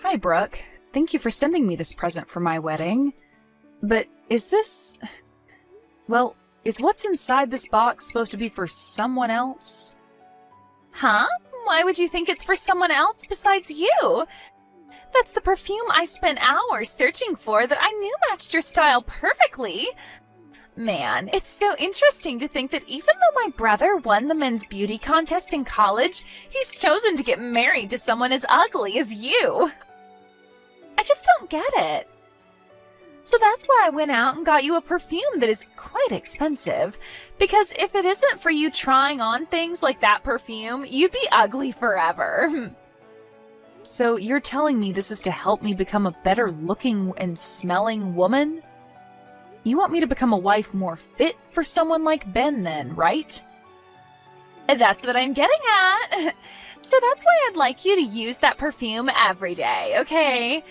Hi, Brooke. Thank you for sending me this present for my wedding. But is this... Well, is what's inside this box supposed to be for someone else? Huh? Why would you think it's for someone else besides you? That's the perfume I spent hours searching for that I knew matched your style perfectly. Man, it's so interesting to think that even though my brother won the men's beauty contest in college, he's chosen to get married to someone as ugly as you. I just don't get it. So that's why I went out and got you a perfume that is quite expensive. Because if it isn't for you trying on things like that perfume, you'd be ugly forever. So you're telling me this is to help me become a better looking and smelling woman? You want me to become a wife more fit for someone like Ben then, right? That's what I'm getting at. So that's why I'd like you to use that perfume every day, okay?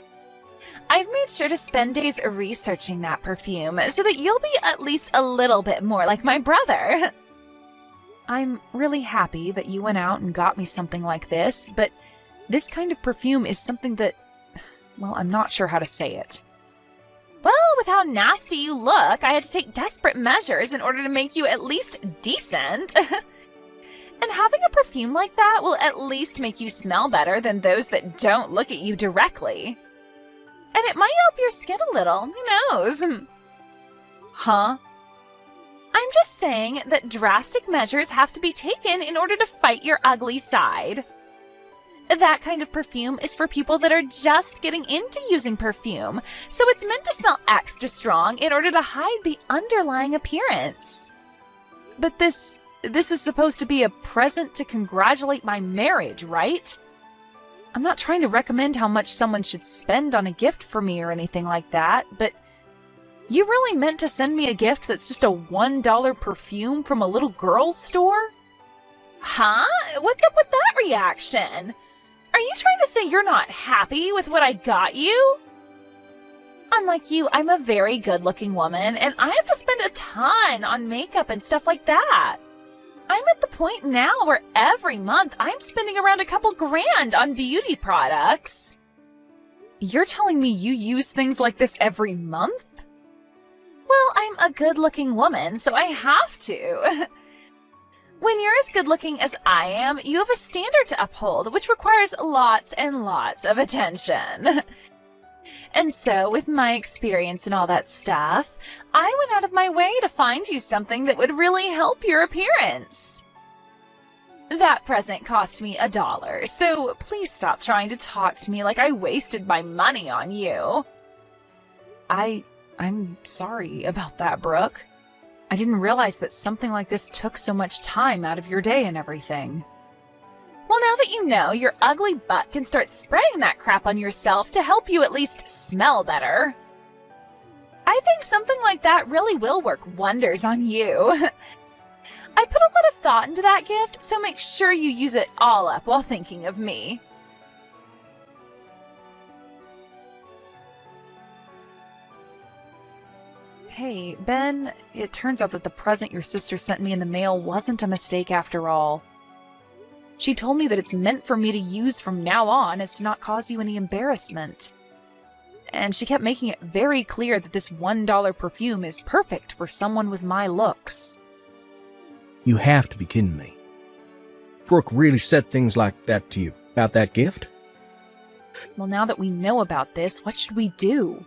I've made sure to spend days researching that perfume so that you'll be at least a little bit more like my brother. I'm really happy that you went out and got me something like this, but this kind of perfume is something that, well, I'm not sure how to say it. Well, with how nasty you look, I had to take desperate measures in order to make you at least decent. And having a perfume like that will at least make you smell better than those that don't look at you directly. And it might help your skin a little, who knows? Huh? I'm just saying that drastic measures have to be taken in order to fight your ugly side. That kind of perfume is for people that are just getting into using perfume, so it's meant to smell extra strong in order to hide the underlying appearance. But this is supposed to be a present to congratulate my marriage, right? I'm not trying to recommend how much someone should spend on a gift for me or anything like that, but you really meant to send me a gift that's just a $1 perfume from a little girl's store? Huh? What's up with that reaction? Are you trying to say you're not happy with what I got you? Unlike you, I'm a very good-looking woman, and I have to spend a ton on makeup and stuff like that. I'm at the point now where every month I'm spending around a couple grand on beauty products. You're telling me you use things like this every month? Well, I'm a good-looking woman, so I have to. When you're as good-looking as I am, you have a standard to uphold, which requires lots and lots of attention. And so, with my experience and all that stuff, I went out of my way to find you something that would really help your appearance. That present cost me $1, so please stop trying to talk to me like I wasted my money on you. I'm sorry about that, Brooke. I didn't realize that something like this took so much time out of your day and everything. Well, now that you know, your ugly butt can start spraying that crap on yourself to help you at least smell better. I think something like that really will work wonders on you. I put a lot of thought into that gift, so make sure you use it all up while thinking of me. Hey, Ben, it turns out that the present your sister sent me in the mail wasn't a mistake after all. She told me that it's meant for me to use from now on as to not cause you any embarrassment. And she kept making it very clear that this $1 perfume is perfect for someone with my looks. You have to be kidding me. Brooke really said things like that to you about that gift? Well, now that we know about this, what should we do?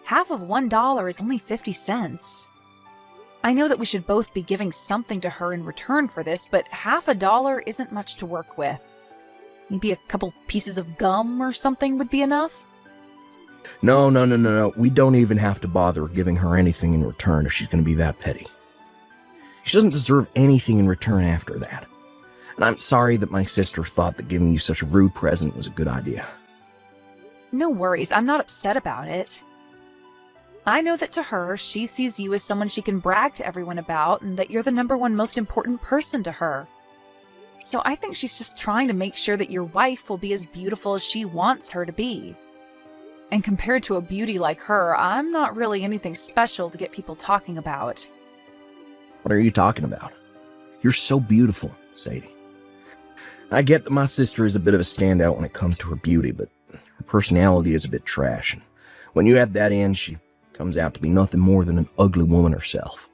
Half of $1 is only 50 cents. I know that we should both be giving something to her in return for this, but half $1 isn't much to work with. Maybe a couple pieces of gum or something would be enough? No. We don't even have to bother giving her anything in return if she's going to be that petty. She doesn't deserve anything in return after that. And I'm sorry that my sister thought that giving you such a rude present was a good idea. No worries, I'm not upset about it. I know that to her, she sees you as someone she can brag to everyone about, and that you're the #1 most important person to her. So I think she's just trying to make sure that your wife will be as beautiful as she wants her to be. And compared to a beauty like her, I'm not really anything special to get people talking about. What are you talking about? You're so beautiful, Sadie. I get that my sister is a bit of a standout when it comes to her beauty, but her personality is a bit trash. And when you add that in, she comes out to be nothing more than an ugly woman herself.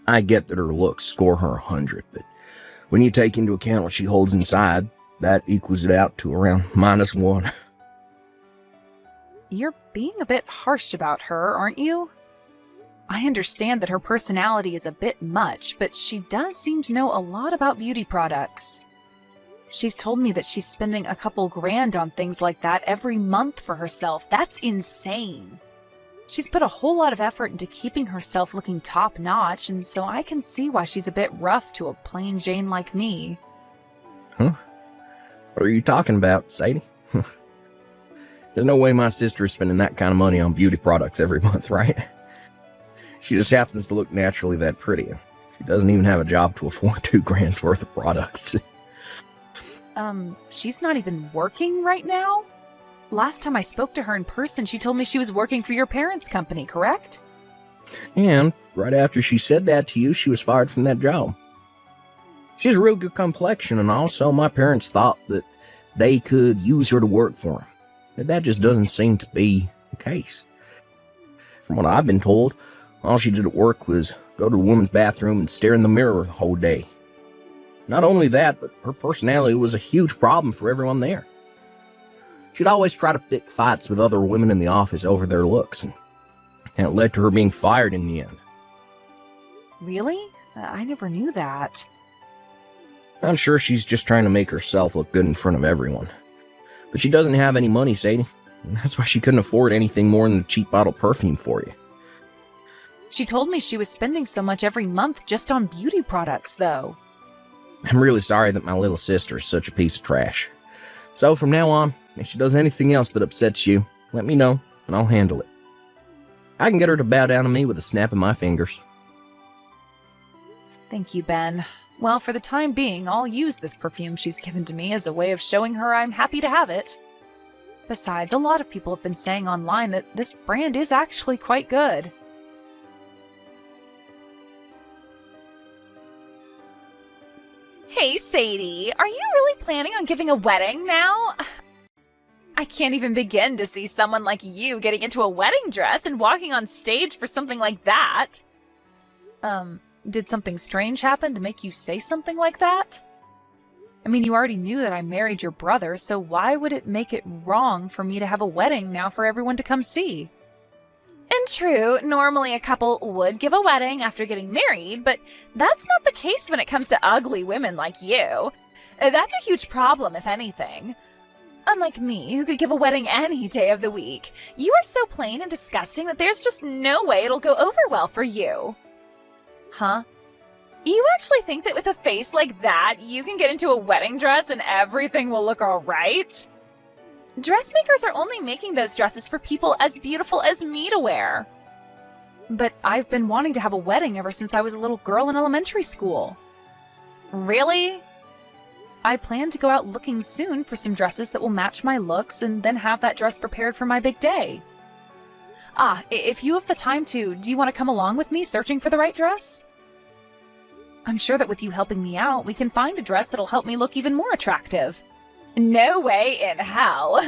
I get that her looks score her 100, but when you take into account what she holds inside, that equals it out to around -1. You're being a bit harsh about her, aren't you? I understand that her personality is a bit much, but she does seem to know a lot about beauty products. She's told me that she's spending a couple grand on things like that every month for herself. That's insane. She's put a whole lot of effort into keeping herself looking top-notch, and so I can see why she's a bit rough to a plain Jane like me. Huh? What are you talking about, Sadie? There's no way my sister is spending that kind of money on beauty products every month, right? She just happens to look naturally that pretty. She doesn't even have a job to afford 2 grand's worth of products. She's not even working right now? Last time I spoke to her in person, she told me she was working for your parents' company, correct? And right after she said that to you, she was fired from that job. She has a real good complexion, and also my parents thought that they could use her to work for them. But that just doesn't seem to be the case. From what I've been told, all she did at work was go to the woman's bathroom and stare in the mirror the whole day. Not only that, but her personality was a huge problem for everyone there. She'd always try to pick fights with other women in the office over their looks, and it led to her being fired in the end. Really? I never knew that. I'm sure she's just trying to make herself look good in front of everyone. But she doesn't have any money, Sadie. And that's why she couldn't afford anything more than a cheap bottle of perfume for you. She told me she was spending so much every month just on beauty products, though. I'm really sorry that my little sister is such a piece of trash. So from now on, if she does anything else that upsets you, let me know, and I'll handle it. I can get her to bow down to me with a snap of my fingers. Thank you, Ben. Well, for the time being, I'll use this perfume she's given to me as a way of showing her I'm happy to have it. Besides, a lot of people have been saying online that this brand is actually quite good. Hey, Sadie, are you really planning on giving a wedding now? I can't even begin to see someone like you getting into a wedding dress and walking on stage for something like that. Did something strange happen to make you say something like that? I mean, you already knew that I married your brother, so why would it make it wrong for me to have a wedding now for everyone to come see? And true, normally a couple would give a wedding after getting married, but that's not the case when it comes to ugly women like you. That's a huge problem, if anything. Unlike me, who could give a wedding any day of the week, you are so plain and disgusting that there's just no way it'll go over well for you. Huh? You actually think that with a face like that, you can get into a wedding dress and everything will look alright? Dressmakers are only making those dresses for people as beautiful as me to wear. But I've been wanting to have a wedding ever since I was a little girl in elementary school. Really? I plan to go out looking soon for some dresses that will match my looks and then have that dress prepared for my big day. If you have the time to, do you want to come along with me searching for the right dress? I'm sure that with you helping me out, we can find a dress that'll help me look even more attractive. No way in hell.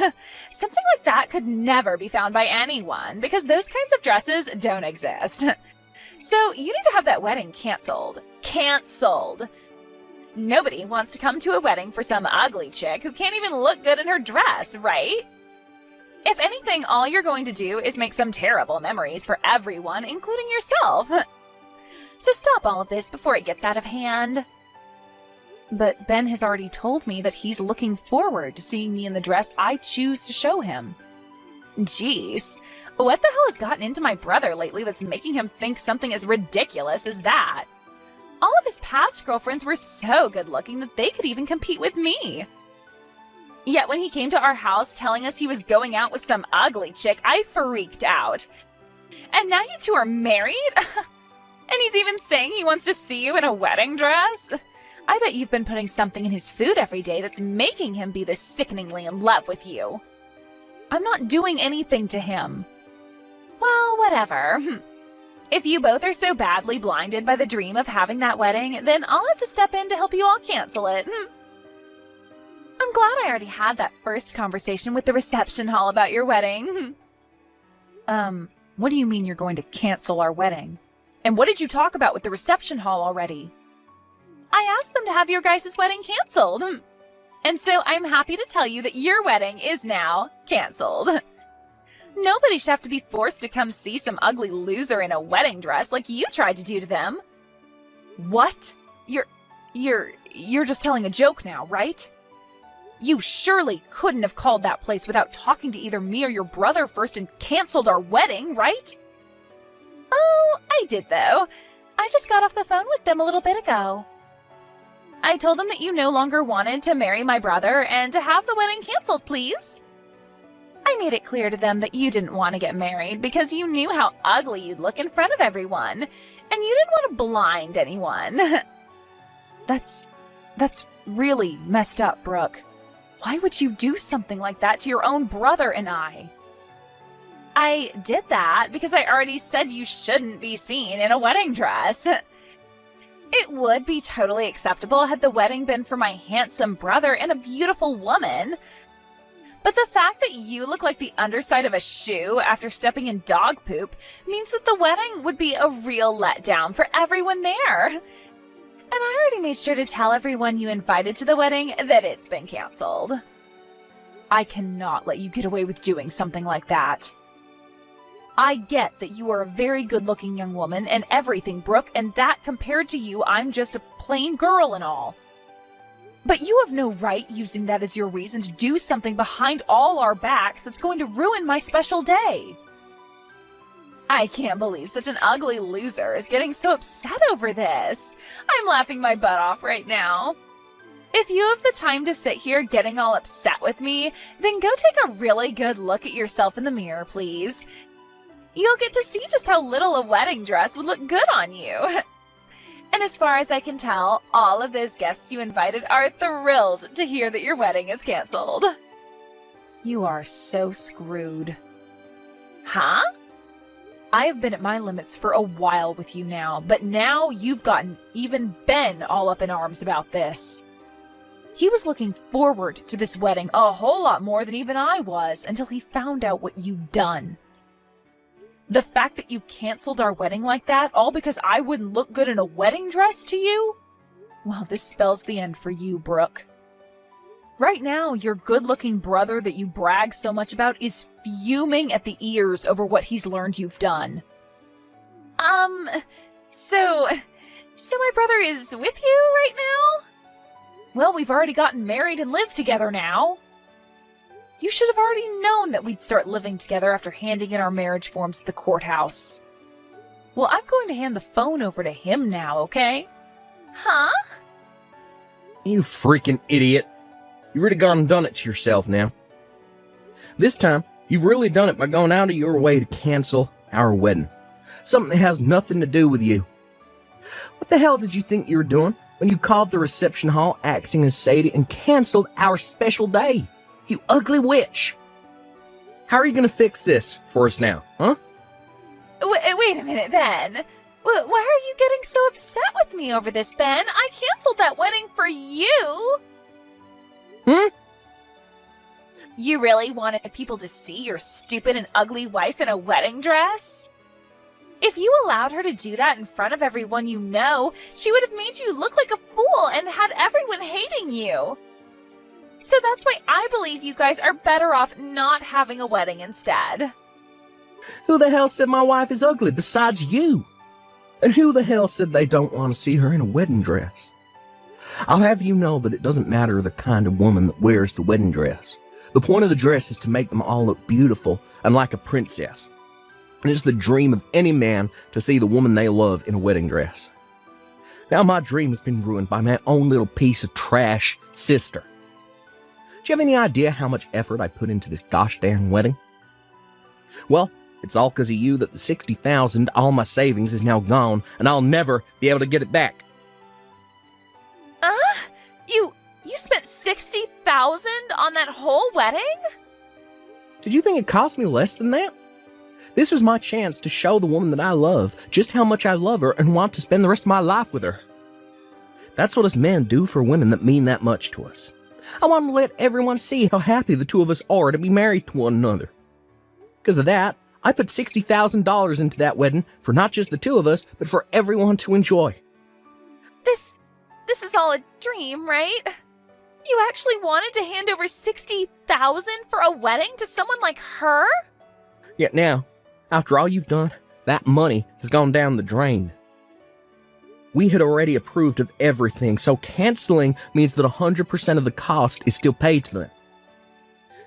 Something like that could never be found by anyone because those kinds of dresses don't exist. So you need to have that wedding canceled. Canceled. Nobody wants to come to a wedding for some ugly chick who can't even look good in her dress, right? If anything, all you're going to do is make some terrible memories for everyone, including yourself. So stop all of this before it gets out of hand. But Ben has already told me that he's looking forward to seeing me in the dress I choose to show him. Jeez, what the hell has gotten into my brother lately that's making him think something as ridiculous as that? All of his past girlfriends were so good looking that they could even compete with me. Yet when he came to our house telling us he was going out with some ugly chick, I freaked out. And now you two are married? And he's even saying he wants to see you in a wedding dress? I bet you've been putting something in his food every day that's making him be this sickeningly in love with you. I'm not doing anything to him. Well, whatever. If you both are so badly blinded by the dream of having that wedding, then I'll have to step in to help you all cancel it. I'm glad I already had that first conversation with the reception hall about your wedding. What do you mean you're going to cancel our wedding? And what did you talk about with the reception hall already? I asked them to have your guys' wedding canceled. And so I'm happy to tell you that your wedding is now canceled. Nobody should have to be forced to come see some ugly loser in a wedding dress like you tried to do to them. What? You're just telling a joke now, right? You surely couldn't have called that place without talking to either me or your brother first and canceled our wedding, right? Oh, I did though. I just got off the phone with them a little bit ago. I told them that you no longer wanted to marry my brother and to have the wedding canceled, please. I made it clear to them that you didn't want to get married because you knew how ugly you'd look in front of everyone, and you didn't want to blind anyone. That's really messed up, Brooke. Why would you do something like that to your own brother and I? I did that because I already said you shouldn't be seen in a wedding dress. It would be totally acceptable had the wedding been for my handsome brother and a beautiful woman. But the fact that you look like the underside of a shoe after stepping in dog poop means that the wedding would be a real letdown for everyone there. And I already made sure to tell everyone you invited to the wedding that it's been canceled. I cannot let you get away with doing something like that. I get that you are a very good-looking young woman and everything, Brooke, and that compared to you, I'm just a plain girl and all. But you have no right using that as your reason to do something behind all our backs that's going to ruin my special day. I can't believe such an ugly loser is getting so upset over this. I'm laughing my butt off right now. If you have the time to sit here getting all upset with me, then go take a really good look at yourself in the mirror, please. You'll get to see just how little a wedding dress would look good on you. And as far as I can tell, all of those guests you invited are thrilled to hear that your wedding is canceled. You are so screwed. Huh? I have been at my limits for a while with you now, but now you've gotten even Ben all up in arms about this. He was looking forward to this wedding a whole lot more than even I was until he found out what you'd done. The fact that you canceled our wedding like that, all because I wouldn't look good in a wedding dress to you? Well, this spells the end for you, Brooke. Right now, your good-looking brother that you brag so much about is fuming at the ears over what he's learned you've done. So my brother is with you right now? Well, we've already gotten married and live together now. You should have already known that we'd start living together after handing in our marriage forms at the courthouse. Well, I'm going to hand the phone over to him now, okay? Huh? You freaking idiot. You've really gone and done it to yourself now. This time, you've really done it by going out of your way to cancel our wedding. Something that has nothing to do with you. What the hell did you think you were doing when you called the reception hall acting as Sadie and canceled our special day? You ugly witch! How are you going to fix this for us now, huh? Wait a minute, Ben. Why are you getting so upset with me over this, Ben? I canceled that wedding for you. You really wanted people to see your stupid and ugly wife in a wedding dress? If you allowed her to do that in front of everyone you know, she would have made you look like a fool and had everyone hating you. So that's why I believe you guys are better off not having a wedding instead. Who the hell said my wife is ugly besides you? And who the hell said they don't want to see her in a wedding dress? I'll have you know that it doesn't matter the kind of woman that wears the wedding dress. The point of the dress is to make them all look beautiful and like a princess. And it's the dream of any man to see the woman they love in a wedding dress. Now my dream has been ruined by my own little piece of trash sister. Do you have any idea how much effort I put into this gosh damn wedding? Well, it's all because of you that the $60,000, all my savings, is now gone, and I'll never be able to get it back. You spent $60,000 on that whole wedding? Did you think it cost me less than that? This was my chance to show the woman that I love just how much I love her and want to spend the rest of my life with her. That's what us men do for women that mean that much to us. I want to let everyone see how happy the two of us are to be married to one another. Because of that, I put $60,000 into that wedding for not just the two of us, but for everyone to enjoy. This is all a dream, right? You actually wanted to hand over $60,000 for a wedding to someone like her? Yet now, after all you've done, that money has gone down the drain. We had already approved of everything, so canceling means that 100% of the cost is still paid to them.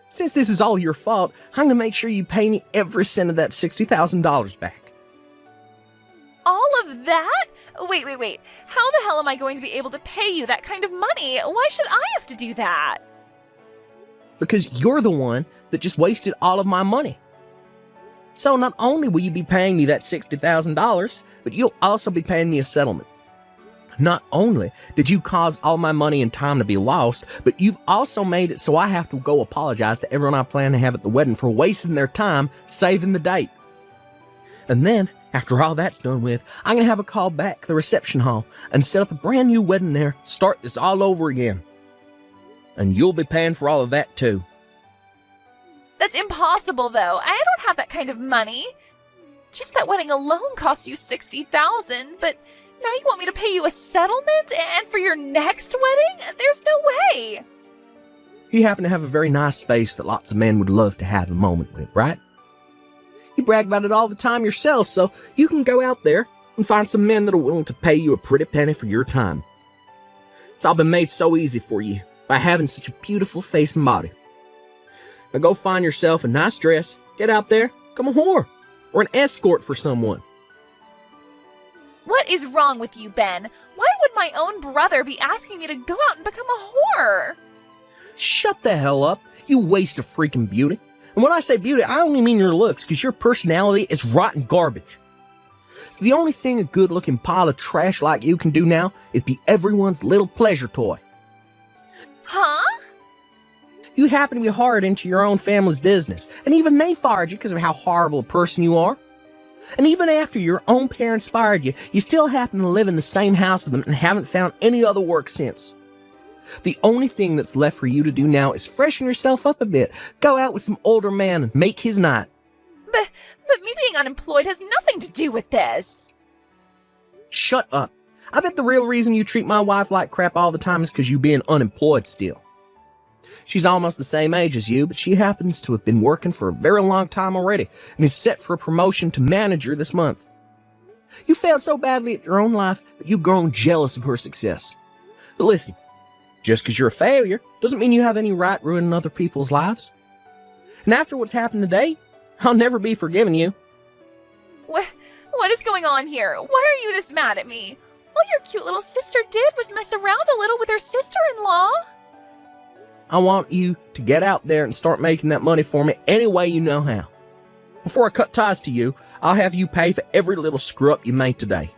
Since this is all your fault, I'm going to make sure you pay me every cent of that $60,000 back. All of that? Wait. How the hell am I going to be able to pay you that kind of money? Why should I have to do that? Because you're the one that just wasted all of my money. So not only will you be paying me that $60,000, but you'll also be paying me a settlement. Not only did you cause all my money and time to be lost, but you've also made it so I have to go apologize to everyone I plan to have at the wedding for wasting their time saving the date. And then, after all that's done with, I'm going to have a call back to the reception hall and set up a brand new wedding there, start this all over again. And you'll be paying for all of that too. That's impossible, though. I don't have that kind of money. Just that wedding alone cost you $60,000, but now you want me to pay you a settlement and for your next wedding? There's no way. You happen to have a very nice face that lots of men would love to have a moment with, right? You brag about it all the time yourself, so you can go out there and find some men that are willing to pay you a pretty penny for your time. It's all been made so easy for you by having such a beautiful face and body. Now go find yourself a nice dress, get out there, become a whore, or an escort for someone. What is wrong with you, Ben? Why would my own brother be asking me to go out and become a whore? Shut the hell up, you waste of freaking beauty. And when I say beauty, I only mean your looks, because your personality is rotten garbage. So the only thing a good-looking pile of trash like you can do now is be everyone's little pleasure toy. Huh? You happen to be hired into your own family's business, and even they fired you because of how horrible a person you are. And even after your own parents fired you, you still happen to live in the same house with them and haven't found any other work since. The only thing that's left for you to do now is freshen yourself up a bit, go out with some older man and make his night. But me being unemployed has nothing to do with this. Shut up. I bet the real reason you treat my wife like crap all the time is because you being unemployed still. She's almost the same age as you, but she happens to have been working for a very long time already and is set for a promotion to manager this month. You failed so badly at your own life that you've grown jealous of her success. But listen, just because you're a failure doesn't mean you have any right ruining other people's lives. And after what's happened today, I'll never be forgiving you. What is going on here? Why are you this mad at me? All your cute little sister did was mess around a little with her sister-in-law. I want you to get out there and start making that money for me any way you know how. Before I cut ties to you, I'll have you pay for every little screw-up you made today.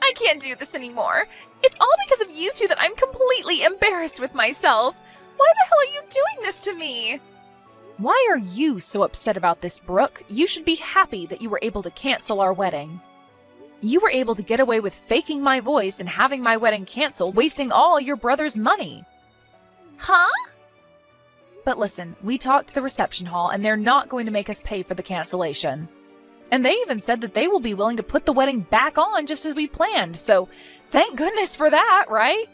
I can't do this anymore. It's all because of you two that I'm completely embarrassed with myself. Why the hell are you doing this to me? Why are you so upset about this, Brooke? You should be happy that you were able to cancel our wedding. You were able to get away with faking my voice and having my wedding canceled, wasting all your brother's money. Huh? But listen, we talked to the reception hall and they're not going to make us pay for the cancellation. And they even said that they will be willing to put the wedding back on just as we planned, so thank goodness for that, right?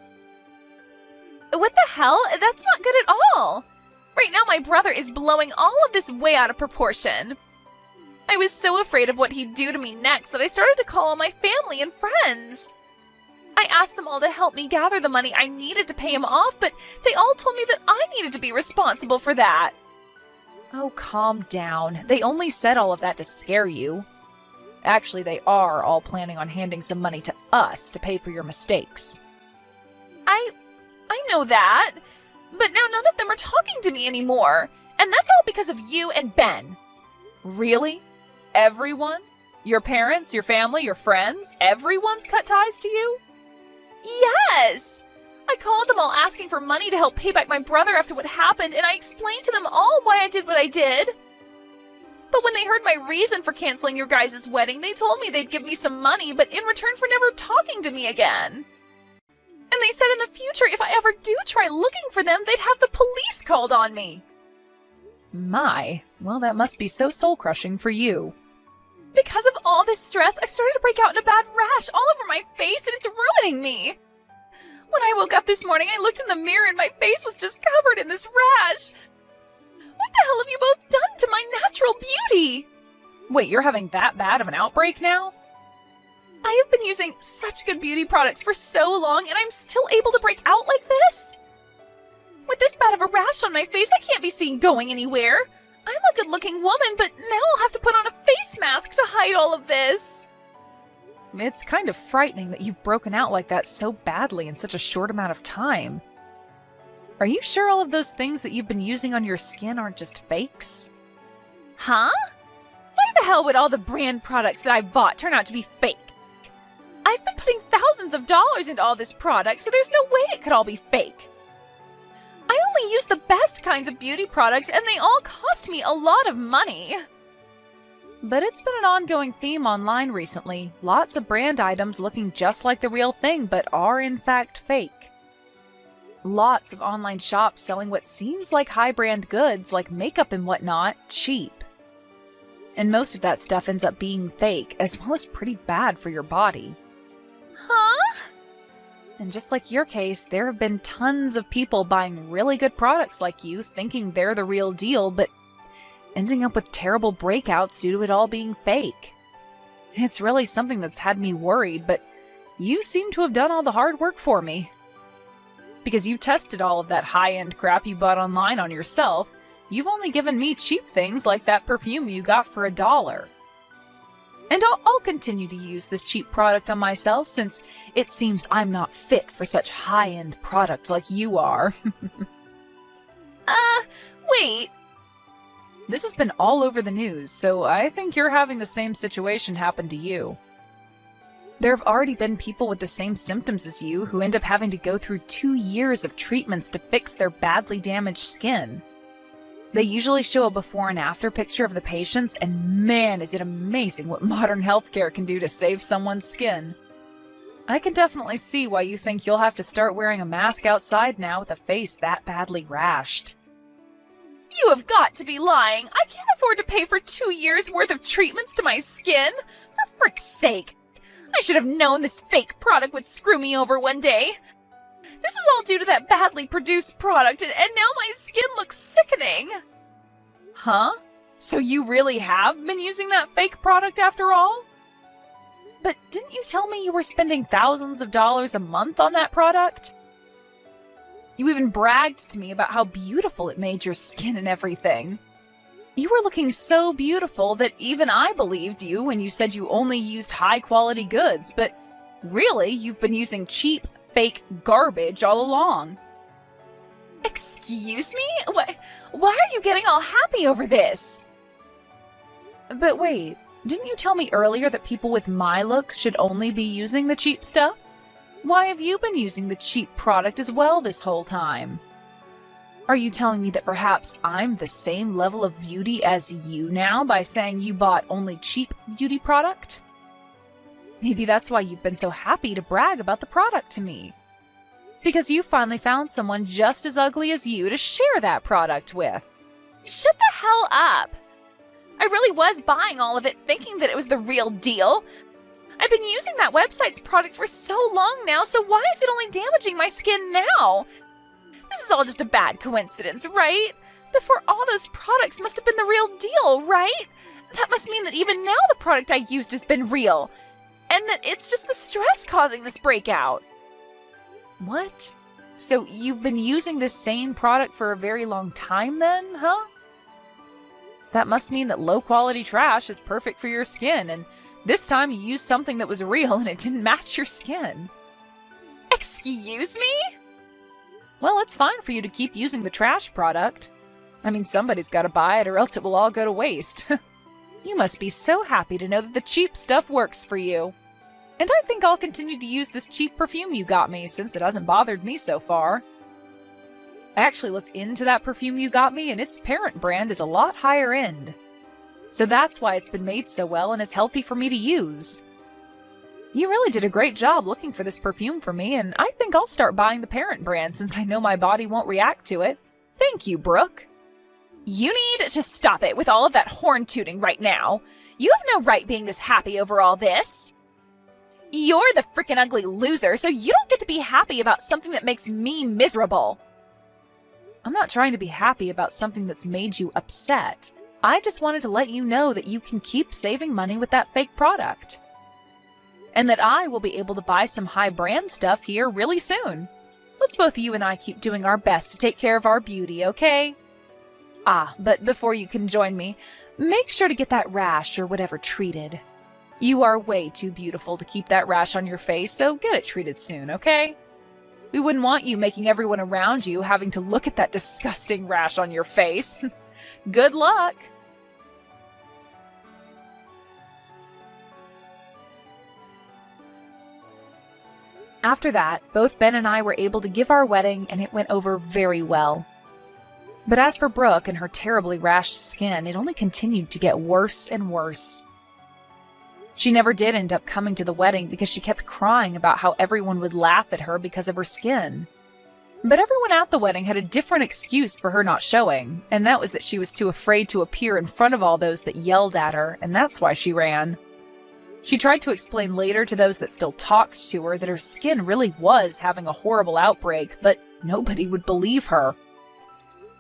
What the hell? That's not good at all. Right now my brother is blowing all of this way out of proportion. I was so afraid of what he'd do to me next that I started to call all my family and friends. I asked them all to help me gather the money I needed to pay him off, but they all told me that I needed to be responsible for that. Oh, calm down. They only said all of that to scare you. Actually, they are all planning on handing some money to us to pay for your mistakes. I know that, but now none of them are talking to me anymore, and that's all because of you and Ben. Really? Everyone? Your parents, your family, your friends? Everyone's cut ties to you? Yes! I called them all asking for money to help pay back my brother after what happened, and I explained to them all why I did what I did. But when they heard my reason for canceling your guys' wedding, they told me they'd give me some money, but in return for never talking to me again. And they said in the future, if I ever do try looking for them, they'd have the police called on me. My, well, that must be so soul-crushing for you. Because of all this stress, I've started to break out in a bad rash all over my face, and it's ruining me. When I woke up this morning, I looked in the mirror and my face was just covered in this rash. What the hell have you both done to my natural beauty? Wait, you're having that bad of an outbreak now? I have been using such good beauty products for so long, and I'm still able to break out like this? With this bad of a rash on my face, I can't be seen going anywhere. I'm a good-looking woman, but now I'll have to put on a face mask to hide all of this. It's kind of frightening that you've broken out like that so badly in such a short amount of time. Are you sure all of those things that you've been using on your skin aren't just fakes? Huh? Why the hell would all the brand products that I've bought turn out to be fake? I've been putting thousands of dollars into all this product, so there's no way it could all be fake. I only use the best kinds of beauty products, and they all cost me a lot of money. But it's been an ongoing theme online recently. Lots of brand items looking just like the real thing, but are in fact fake. Lots of online shops selling what seems like high-brand goods, like makeup and whatnot, cheap. And most of that stuff ends up being fake, as well as pretty bad for your body. Huh? And just like your case, there have been tons of people buying really good products like you, thinking they're the real deal, but ending up with terrible breakouts due to it all being fake. It's really something that's had me worried, but you seem to have done all the hard work for me. Because you tested all of that high-end crap you bought online on yourself, you've only given me cheap things like that perfume you got for $1. And I'll continue to use this cheap product on myself since it seems I'm not fit for such high-end product like you are. Wait. This has been all over the news, so I think you're having the same situation happen to you. There have already been people with the same symptoms as you who end up having to go through 2 years of treatments to fix their badly damaged skin. They usually show a before and after picture of the patients, and man, is it amazing what modern healthcare can do to save someone's skin. I can definitely see why you think you'll have to start wearing a mask outside now with a face that badly rashed. You have got to be lying. I can't afford to pay for 2 years' worth of treatments to my skin. For frick's sake. I should have known this fake product would screw me over one day. This is all due to that badly produced product, and now my skin looks sickening. Huh? So you really have been using that fake product after all? But didn't you tell me you were spending thousands of dollars a month on that product? You even bragged to me about how beautiful it made your skin and everything. You were looking so beautiful that even I believed you when you said you only used high-quality goods, but really, you've been using cheap, fake garbage all along. Excuse me? Why are you getting all happy over this? But wait, didn't you tell me earlier that people with my looks should only be using the cheap stuff? Why have you been using the cheap product as well this whole time? Are you telling me that perhaps I'm the same level of beauty as you now by saying you bought only cheap beauty product? Maybe that's why you've been so happy to brag about the product to me. Because you finally found someone just as ugly as you to share that product with. Shut the hell up! I really was buying all of it thinking that it was the real deal. I've been using that website's product for so long now, so why is it only damaging my skin now? This is all just a bad coincidence, right? Before all those products must have been the real deal, right? That must mean that even now the product I used has been real. And that it's just the stress causing this breakout. What? So you've been using this same product for a very long time then, huh? That must mean that low-quality trash is perfect for your skin, and this time you used something that was real and it didn't match your skin. Excuse me? Well, it's fine for you to keep using the trash product. I mean, somebody's gotta buy it or else it will all go to waste. You must be so happy to know that the cheap stuff works for you. And I think I'll continue to use this cheap perfume you got me, since it hasn't bothered me so far. I actually looked into that perfume you got me, and its parent brand is a lot higher end. So that's why it's been made so well and is healthy for me to use. You really did a great job looking for this perfume for me, and I think I'll start buying the parent brand since I know my body won't react to it. Thank you, Brooke. You need to stop it with all of that horn tooting right now. You have no right being this happy over all this. You're the frickin' ugly loser, so you don't get to be happy about something that makes me miserable. I'm not trying to be happy about something that's made you upset. I just wanted to let you know that you can keep saving money with that fake product. And that I will be able to buy some high brand stuff here really soon. Let's both you and I keep doing our best to take care of our beauty, okay? Ah, but before you can join me, make sure to get that rash or whatever treated. You are way too beautiful to keep that rash on your face, so get it treated soon, okay? We wouldn't want you making everyone around you having to look at that disgusting rash on your face. Good luck! After that, both Ben and I were able to give our wedding, and it went over very well. But as for Brooke and her terribly rashed skin, it only continued to get worse and worse. She never did end up coming to the wedding because she kept crying about how everyone would laugh at her because of her skin. But everyone at the wedding had a different excuse for her not showing, and that was that she was too afraid to appear in front of all those that yelled at her, and that's why she ran. She tried to explain later to those that still talked to her that her skin really was having a horrible outbreak, but nobody would believe her.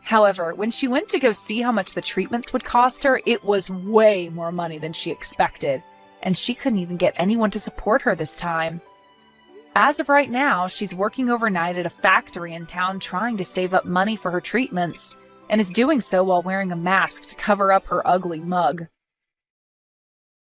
However, when she went to go see how much the treatments would cost her, it was way more money than she expected, and she couldn't even get anyone to support her this time. As of right now, she's working overnight at a factory in town trying to save up money for her treatments, and is doing so while wearing a mask to cover up her ugly mug.